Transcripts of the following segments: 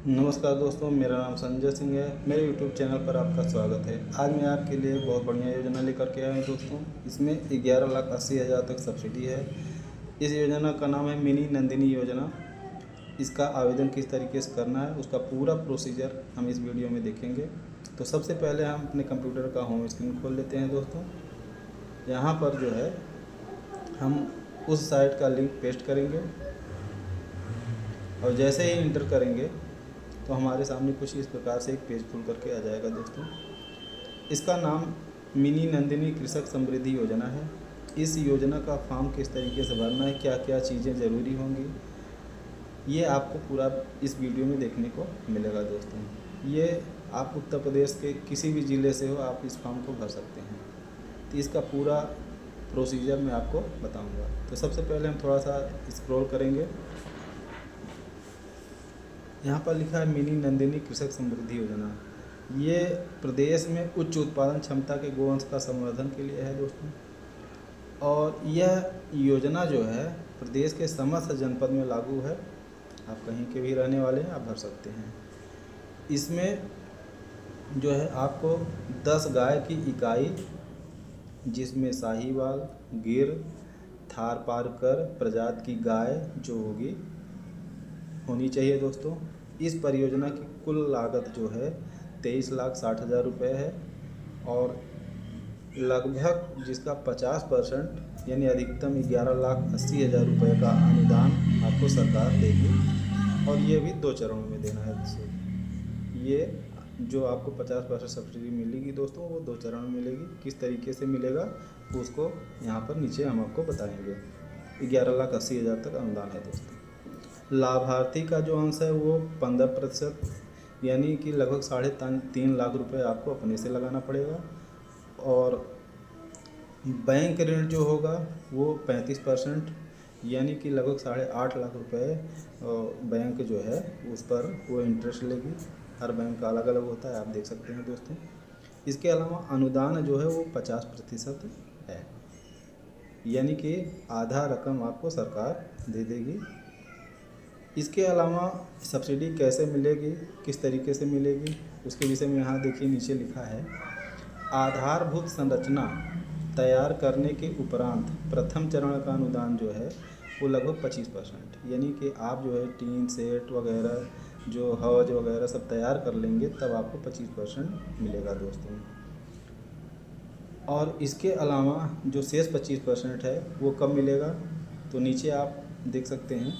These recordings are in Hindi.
नमस्कार दोस्तों, मेरा नाम संजय सिंह है। मेरे YouTube चैनल पर आपका स्वागत है। आज मैं आपके लिए एक बहुत बढ़िया योजना लेकर के आया हूँ दोस्तों। इसमें 11,80,000 तक सब्सिडी है। इस योजना का नाम है मिनी नंदिनी योजना। इसका आवेदन किस तरीके से करना है, उसका पूरा प्रोसीजर हम इस वीडियो में देखेंगे। तो सबसे पहले हम अपने कंप्यूटर का होम स्क्रीन खोल लेते हैं दोस्तों। यहाँ पर जो है हम उस साइट का लिंक पेस्ट करेंगे और जैसे ही इंटर करेंगे तो हमारे सामने कुछ इस प्रकार से एक पेज खुल करके आ जाएगा दोस्तों। इसका नाम मिनी नंदिनी कृषक समृद्धि योजना है। इस योजना का फॉर्म किस तरीके से भरना है, क्या क्या चीज़ें ज़रूरी होंगी, ये आपको पूरा इस वीडियो में देखने को मिलेगा दोस्तों। ये आप उत्तर प्रदेश के किसी भी ज़िले से हो, आप इस फॉर्म को भर सकते हैं। तो इसका पूरा प्रोसीजर मैं आपको बताऊंगा। तो सबसे पहले हम थोड़ा सा स्क्रॉल करेंगे। यहाँ पर लिखा है मिनी नंदिनी कृषक समृद्धि योजना। ये प्रदेश में उच्च उत्पादन क्षमता के गोवंश का संवर्धन के लिए है दोस्तों। और यह योजना जो है प्रदेश के समस्त जनपद में लागू है। आप कहीं के भी रहने वाले हैं, आप भर सकते हैं। इसमें जो है आपको 10 गाय की इकाई, जिसमें साहीवाल, गिर, थारपारकर प्रजाति की गाय जो होनी चाहिए दोस्तों। इस परियोजना की कुल लागत जो है 23,60,000 रुपये है और लगभग जिसका 50% यानी अधिकतम 11,80,000 रुपये का अनुदान आपको सरकार देगी। और ये भी 2 चरणों में देना है दोस्तों। ये जो आपको 50% सब्सिडी मिलेगी दोस्तों, वो 2 चरणों में मिलेगी। किस तरीके से मिलेगा उसको यहाँ पर नीचे हम आपको बताएंगे। 11,80,000 तक अनुदान है दोस्तों। लाभार्थी का जो अंश है वो 15%, यानी कि लगभग 3.5 लाख रुपए आपको अपने से लगाना पड़ेगा। और बैंक ऋण जो होगा वो 35%, यानी कि लगभग 8.5 लाख रुपए बैंक जो है उस पर वो इंटरेस्ट लेगी। हर बैंक का अलग अलग होता है, आप देख सकते हैं दोस्तों। इसके अलावा अनुदान जो है वो 50% है, यानी कि आधा रकम आपको सरकार दे देगी। इसके अलावा सब्सिडी कैसे मिलेगी, किस तरीके से मिलेगी, उसके विषय में यहाँ देखिए नीचे लिखा है। आधारभूत संरचना तैयार करने के उपरांत प्रथम चरण का अनुदान जो है वो लगभग 25%, यानी कि आप जो है टीन सेट वगैरह जो हौज वगैरह सब तैयार कर लेंगे तब आपको 25% मिलेगा दोस्तों। और इसके अलावा जो शेष 25% है वो कब मिलेगा, तो नीचे आप देख सकते हैं।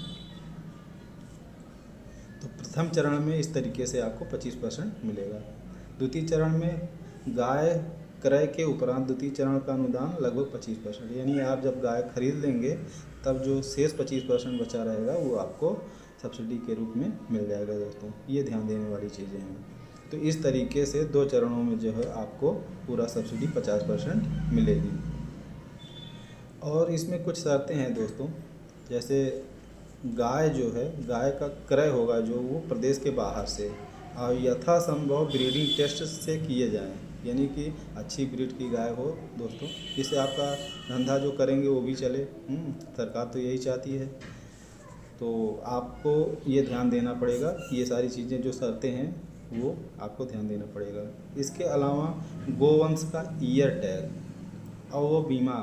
तो प्रथम चरण में इस तरीके से आपको 25% मिलेगा। द्वितीय चरण में गाय क्रय के उपरांत द्वितीय चरण का अनुदान लगभग 25%, यानी आप जब गाय खरीद लेंगे तब जो शेष 25% बचा रहेगा वो आपको सब्सिडी के रूप में मिल जाएगा दोस्तों। ये ध्यान देने वाली चीज़ें हैं। तो इस तरीके से 2 चरणों में जो है आपको पूरा सब्सिडी 50% मिलेगी। और इसमें कुछ शर्तें हैं दोस्तों, जैसे गाय जो है, गाय का क्रय होगा जो वो प्रदेश के बाहर से और यथासंभव ब्रीडिंग टेस्ट से किए जाएं, यानी कि अच्छी ब्रीड की गाय हो दोस्तों, जिससे आपका धंधा जो करेंगे वो भी चले। सरकार तो यही चाहती है। तो आपको ये ध्यान देना पड़ेगा, ये सारी चीज़ें जो शर्तें हैं वो आपको ध्यान देना पड़ेगा। इसके अलावा गोवंश का ईयर टैग और वो बीमा,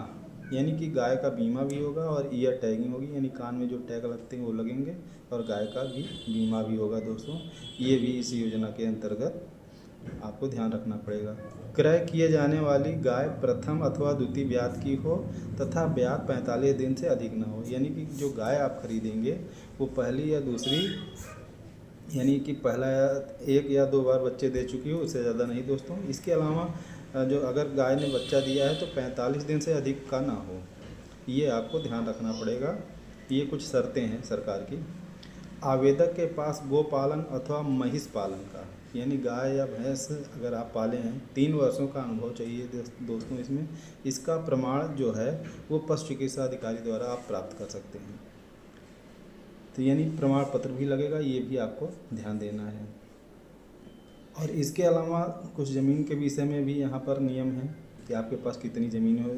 यानी कि गाय का बीमा भी होगा और ईयर टैगिंग होगी, यानी कान में जो टैग लगते हैं वो लगेंगे और गाय का भी बीमा भी होगा दोस्तों। ये भी इस योजना के अंतर्गत आपको ध्यान रखना पड़ेगा। क्रय किए जाने वाली गाय प्रथम अथवा द्वितीय ब्यात की हो तथा ब्यात 45 दिन से अधिक ना हो, यानी कि जो गाय आप खरीदेंगे वो पहली या दूसरी, यानी कि पहला 1 या 2 बार बच्चे दे चुकी हो, उससे ज़्यादा नहीं दोस्तों। इसके अलावा जो अगर गाय ने बच्चा दिया है तो 45 दिन से अधिक का ना हो, ये आपको ध्यान रखना पड़ेगा। ये कुछ शर्तें हैं सरकार की। आवेदक के पास गोपालन अथवा महिष पालन का, यानी गाय या भैंस अगर आप पाले हैं, 3 वर्षों का अनुभव चाहिए दोस्तों इसमें। इसका प्रमाण जो है वो पशु चिकित्सा अधिकारी द्वारा आप प्राप्त कर सकते हैं। तो यानी प्रमाण पत्र भी लगेगा, ये भी आपको ध्यान देना है। और इसके अलावा कुछ ज़मीन के विषय में भी यहाँ पर नियम है कि आपके पास कितनी ज़मीन हो।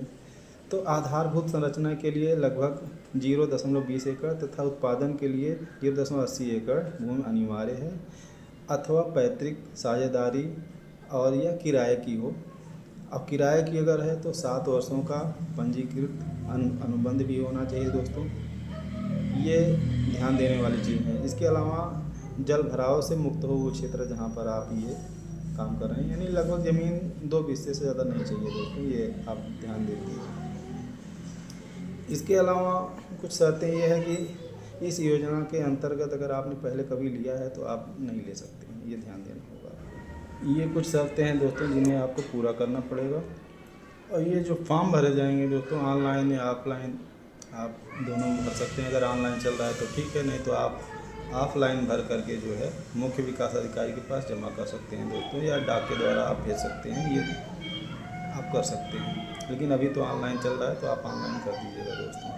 तो आधारभूत संरचना के लिए लगभग 0.20 एकड़ तथा उत्पादन के लिए 0.80 एकड़ भूमि अनिवार्य है। अथवा पैतृक साझेदारी और या किराए की हो। अब किराए की अगर है तो 7 वर्षों का पंजीकृत अनुबंध भी होना चाहिए दोस्तों, ये ध्यान देने वाली चीज़ है। इसके अलावा जल भराव से मुक्त हो वो क्षेत्र जहाँ पर आप ये काम कर रहे हैं, यानी लगभग ज़मीन 2 बिस्से से ज़्यादा नहीं चाहिए दोस्तों, ये आप ध्यान दीजिए। इसके अलावा कुछ शर्तें ये है कि इस योजना के अंतर्गत अगर आपने पहले कभी लिया है तो आप नहीं ले सकते हैं, ये ध्यान देना होगा। ये कुछ शर्तें हैं दोस्तों जिन्हें आपको पूरा करना पड़ेगा। और ये जो फॉर्म भरे जाएंगे दोस्तों, ऑनलाइन या ऑफलाइन आप दोनों भर सकते हैं। अगर ऑनलाइन चल रहा है तो ठीक है, नहीं तो आप ऑफलाइन भर करके जो है मुख्य विकास अधिकारी के पास जमा कर सकते हैं दोस्तों, या डाक के द्वारा आप भेज सकते हैं, ये आप कर सकते हैं। लेकिन अभी तो ऑनलाइन चल रहा है तो आप ऑनलाइन कर दीजिएगा दोस्तों।